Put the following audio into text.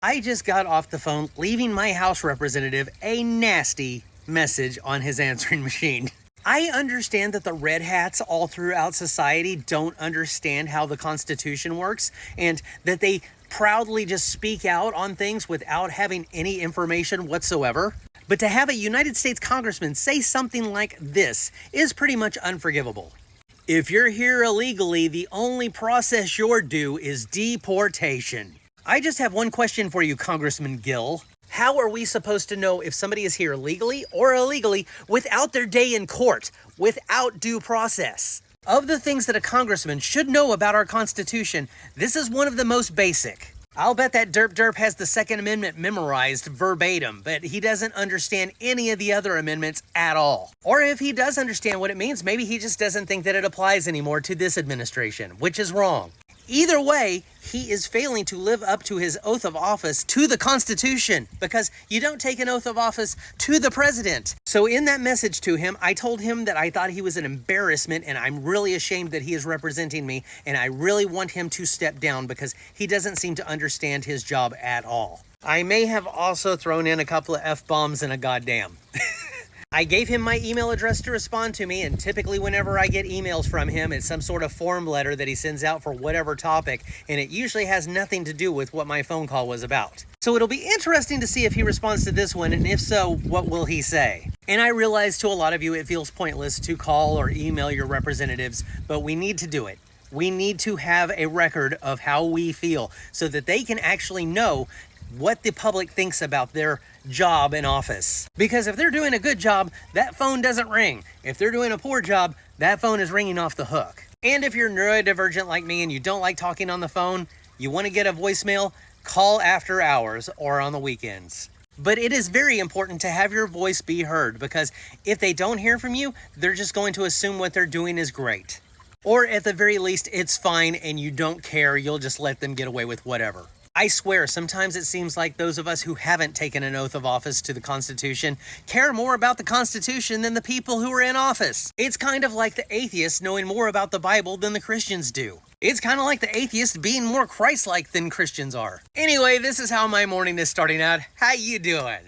I just got off the phone leaving my House representative a nasty message on his answering machine. I understand that the red hats all throughout society don't understand how the Constitution works and that they proudly just speak out on things without having any information whatsoever. But to have a United States congressman say something like this is pretty much unforgivable. If you're here illegally, the only process you're due is deportation. I just have one question for you, Congressman Gill. How are we supposed to know if somebody is here legally or illegally without their day in court, without due process? Of the things that a congressman should know about our Constitution, this is one of the most basic. I'll bet that derp has the Second Amendment memorized verbatim, but he doesn't understand any of the other amendments at all. Or if he does understand what it means, maybe he just doesn't think that it applies anymore to this administration, which is wrong. Either way, he is failing to live up to his oath of office to the Constitution, because you don't take an oath of office to the president. So in that message to him, I told him that I thought he was an embarrassment and I'm really ashamed that he is representing me, and I really want him to step down because he doesn't seem to understand his job at all. I may have also thrown in a couple of F-bombs and a goddamn. I gave him my email address to respond to me, and typically whenever I get emails from him, it's some sort of form letter that he sends out for whatever topic, and it usually has nothing to do with what my phone call was about. So it'll be interesting to see if he responds to this one, and if so, what will he say? And I realize to a lot of you it feels pointless to call or email your representatives, but we need to do it. We need to have a record of how we feel so that they can actually know what the public thinks about their job in office. Because if they're doing a good job, that phone doesn't ring. If they're doing a poor job, that phone is ringing off the hook. And if you're neurodivergent like me and you don't like talking on the phone, you want to get a voicemail, call after hours or on the weekends. But it is very important to have your voice be heard, because if they don't hear from you, they're just going to assume what they're doing is great. Or at the very least, it's fine and you don't care, you'll just let them get away with whatever. I swear, sometimes it seems like those of us who haven't taken an oath of office to the Constitution care more about the Constitution than the people who are in office. It's kind of like the atheists knowing more about the Bible than the Christians do. It's kind of like the atheists being more Christ-like than Christians are. Anyway, this is how my morning is starting out. How you doing?